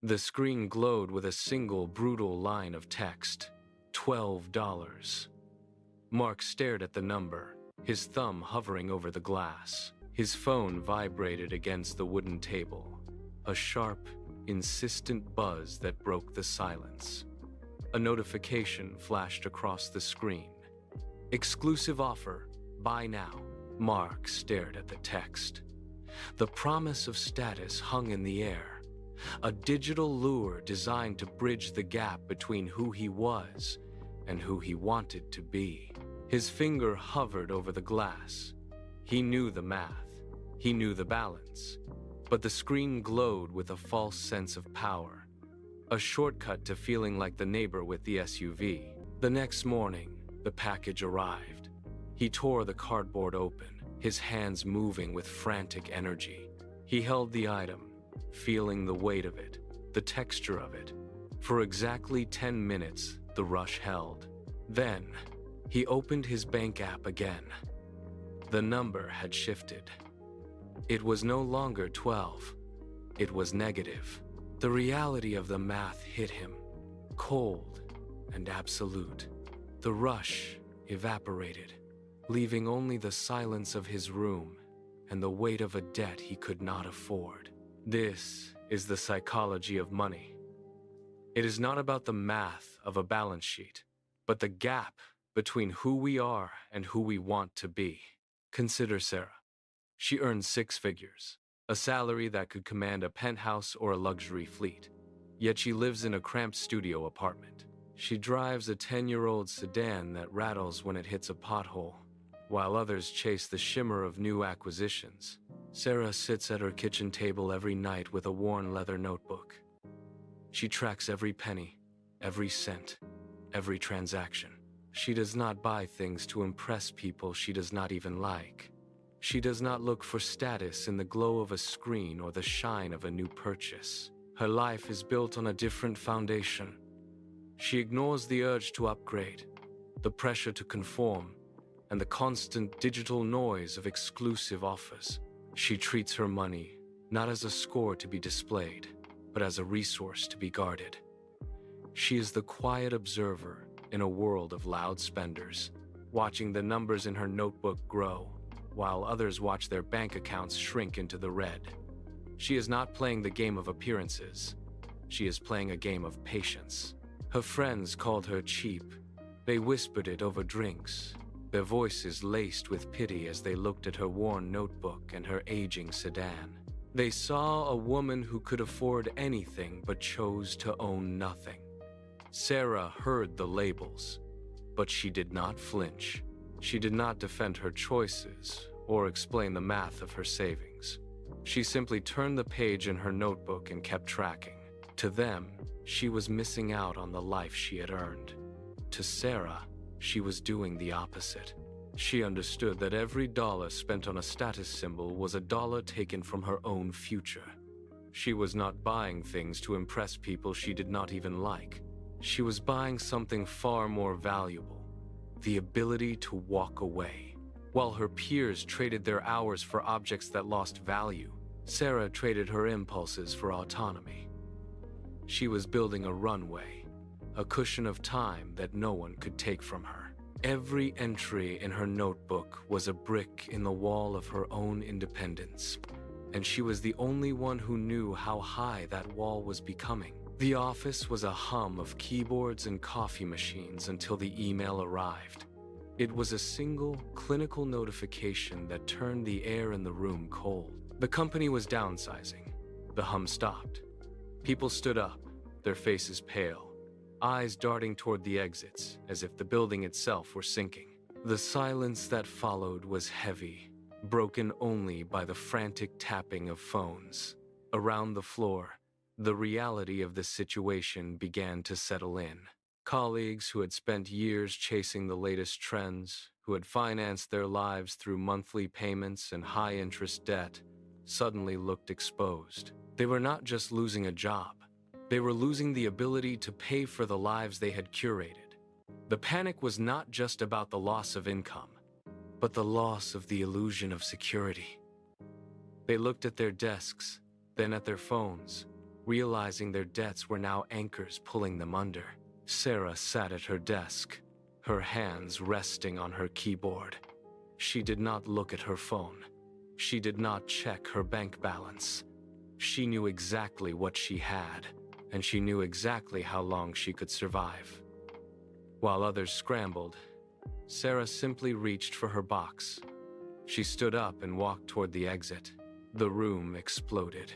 The screen glowed with a single brutal line of text: $12. Mark stared at the number, his thumb hovering over the glass. His phone vibrated against the wooden table, a sharp, insistent buzz that broke the silence. A notification flashed across the screen. Exclusive offer, buy now. Mark stared at the text. The promise of status hung in the air, a digital lure designed to bridge the gap between who he was and who he wanted to be. His finger hovered over the glass. He knew the math. He knew the balance. But the screen glowed with a false sense of power, a shortcut to feeling like the neighbor with the SUV. The next morning, the package arrived. He tore the cardboard open, his hands moving with frantic energy. He held the item, feeling the weight of it, the texture of it. For exactly 10 minutes, the rush held. Then, he opened his bank app again. The number had shifted. It was no longer 12. It was negative. The reality of the math hit him, cold and absolute. The rush evaporated, leaving only the silence of his room and the weight of a debt he could not afford. This is the psychology of money. It is not about the math of a balance sheet, but the gap between who we are and who we want to be. Consider Sarah. She earns 6 figures, a salary that could command a penthouse or a luxury fleet. Yet she lives in a cramped studio apartment. She drives a 10-year-old sedan that rattles when it hits a pothole, while others chase the shimmer of new acquisitions. Sarah sits at her kitchen table every night with a worn leather notebook. She tracks every penny, every cent, every transaction. She does not buy things to impress people she does not even like. She does not look for status in the glow of a screen or the shine of a new purchase. Her life is built on a different foundation. She ignores the urge to upgrade, the pressure to conform, and the constant digital noise of exclusive offers. She treats her money not as a score to be displayed, but as a resource to be guarded. She is the quiet observer in a world of loud spenders, watching the numbers in her notebook grow, while others watch their bank accounts shrink into the red. She is not playing the game of appearances. She is playing a game of patience. Her friends called her cheap. They whispered it over drinks, their voices laced with pity as they looked at her worn notebook and her aging sedan. They saw a woman who could afford anything but chose to own nothing. Sarah heard the labels, but she did not flinch. She did not defend her choices or explain the math of her savings. She simply turned the page in her notebook and kept tracking. To them, she was missing out on the life she had earned. To Sarah, she was doing the opposite. She understood that every dollar spent on a status symbol was a dollar taken from her own future. She was not buying things to impress people she did not even like. She was buying something far more valuable: the ability to walk away. While her peers traded their hours for objects that lost value, Sarah traded her impulses for autonomy. She was building a runway, a cushion of time that no one could take from her. Every entry in her notebook was a brick in the wall of her own independence, and she was the only one who knew how high that wall was becoming. The office was a hum of keyboards and coffee machines until the email arrived. It was a single, clinical notification that turned the air in the room cold. The company was downsizing. The hum stopped. People stood up, their faces pale, eyes darting toward the exits, as if the building itself were sinking. The silence that followed was heavy, broken only by the frantic tapping of phones. Around the floor, the reality of the situation began to settle in. Colleagues who had spent years chasing the latest trends, who had financed their lives through monthly payments and high-interest debt, suddenly looked exposed. They were not just losing a job. They were losing the ability to pay for the lives they had curated. The panic was not just about the loss of income, but the loss of the illusion of security. They looked at their desks, then at their phones, realizing their debts were now anchors pulling them under. Sarah sat at her desk, her hands resting on her keyboard. She did not look at her phone. She did not check her bank balance. She knew exactly what she had, and she knew exactly how long she could survive. While others scrambled, Sarah simply reached for her box. She stood up and walked toward the exit. The room exploded.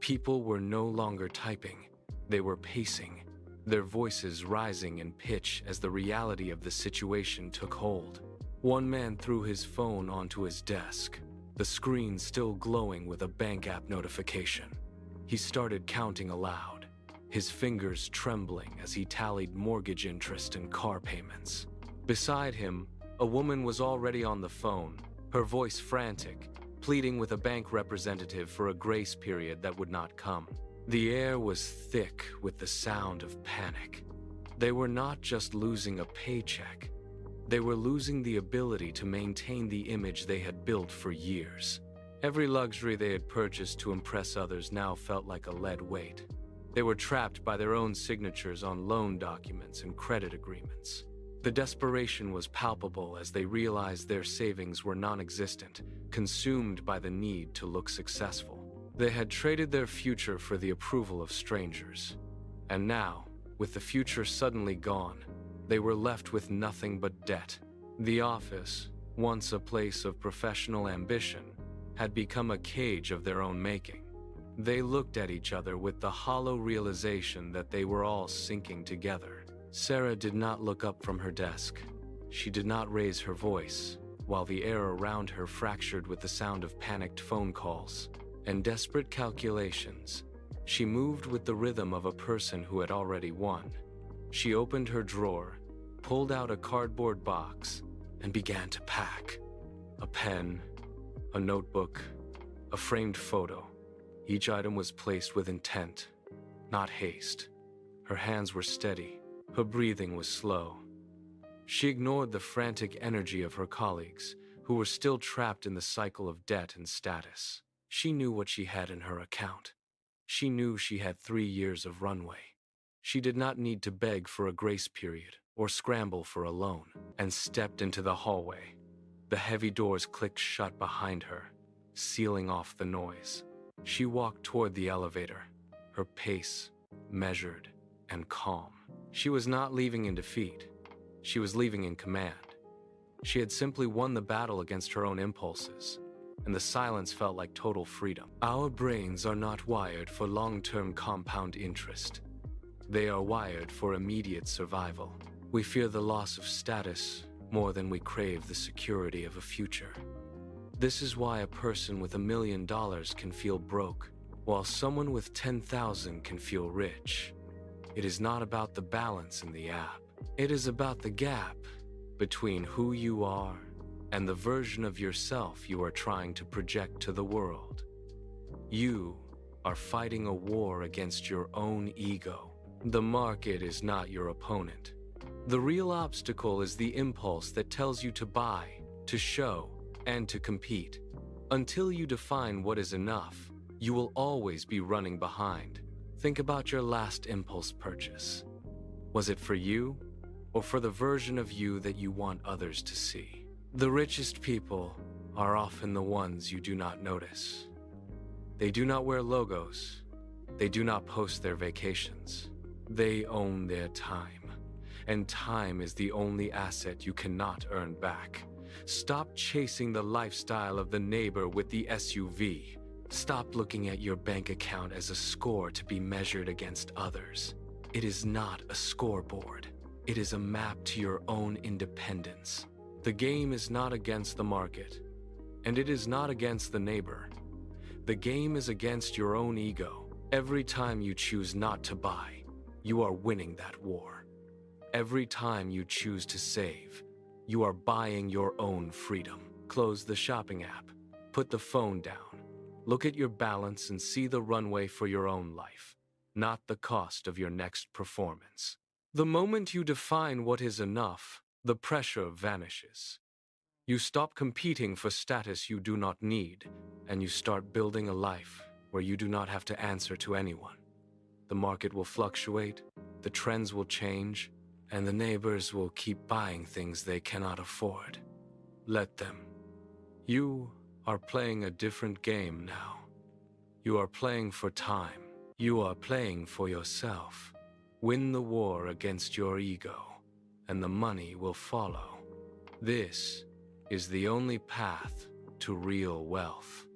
People were no longer typing. They were pacing, their voices rising in pitch as the reality of the situation took hold. One man threw his phone onto his desk, the screen still glowing with a bank app notification. He started counting aloud, his fingers trembling as he tallied mortgage interest and car payments. Beside him, a woman was already on the phone, her voice frantic, pleading with a bank representative for a grace period that would not come. The air was thick with the sound of panic. They were not just losing a paycheck. They were losing the ability to maintain the image they had built for years. Every luxury they had purchased to impress others now felt like a lead weight. They were trapped by their own signatures on loan documents and credit agreements. The desperation was palpable as they realized their savings were non-existent, consumed by the need to look successful. They had traded their future for the approval of strangers. And now, with the future suddenly gone, they were left with nothing but debt. The office, once a place of professional ambition, had become a cage of their own making. They looked at each other with the hollow realization that they were all sinking together. Sarah did not look up from her desk. She did not raise her voice, while the air around her fractured with the sound of panicked phone calls and desperate calculations. She moved with the rhythm of a person who had already won. She opened her drawer, pulled out a cardboard box, and began to pack. A pen, a notebook, a framed photo. Each item was placed with intent, not haste. Her hands were steady. Her breathing was slow. She ignored the frantic energy of her colleagues, who were still trapped in the cycle of debt and status. She knew what she had in her account. She knew she had 3 years of runway. She did not need to beg for a grace period or scramble for a loan, and stepped into the hallway. The heavy doors clicked shut behind her, sealing off the noise. She walked toward the elevator, her pace measured and calm. She was not leaving in defeat. She was leaving in command. She had simply won the battle against her own impulses, and the silence felt like total freedom. Our brains are not wired for long-term compound interest. They are wired for immediate survival. We fear the loss of status more than we crave the security of a future. This is why a person with $1 million can feel broke, while someone with 10,000 can feel rich. It is not about the balance in the app. It is about the gap between who you are and the version of yourself you are trying to project to the world. You are fighting a war against your own ego. The market is not your opponent. The real obstacle is the impulse that tells you to buy, to show, and to compete. Until you define what is enough, you will always be running behind. Think about your last impulse purchase. Was it for you, or for the version of you that you want others to see? The richest people are often the ones you do not notice. They do not wear logos. They do not post their vacations. They own their time. And time is the only asset you cannot earn back. Stop chasing the lifestyle of the neighbor with the SUV. Stop looking at your bank account as a score to be measured against others. It is not a scoreboard. It is a map to your own independence. The game is not against the market, and it is not against the neighbor. The game is against your own ego. Every time you choose not to buy, you are winning that war. Every time you choose to save, you are buying your own freedom. Close the shopping app. Put the phone down. Look at your balance and see the runway for your own life, not the cost of your next performance. The moment you define what is enough, the pressure vanishes. You stop competing for status you do not need, and you start building a life where you do not have to answer to anyone. The market will fluctuate, the trends will change, and the neighbors will keep buying things they cannot afford. Let them. You are playing a different game now. You are playing for time. You are playing for yourself. Win the war against your ego, and the money will follow. This is the only path to real wealth.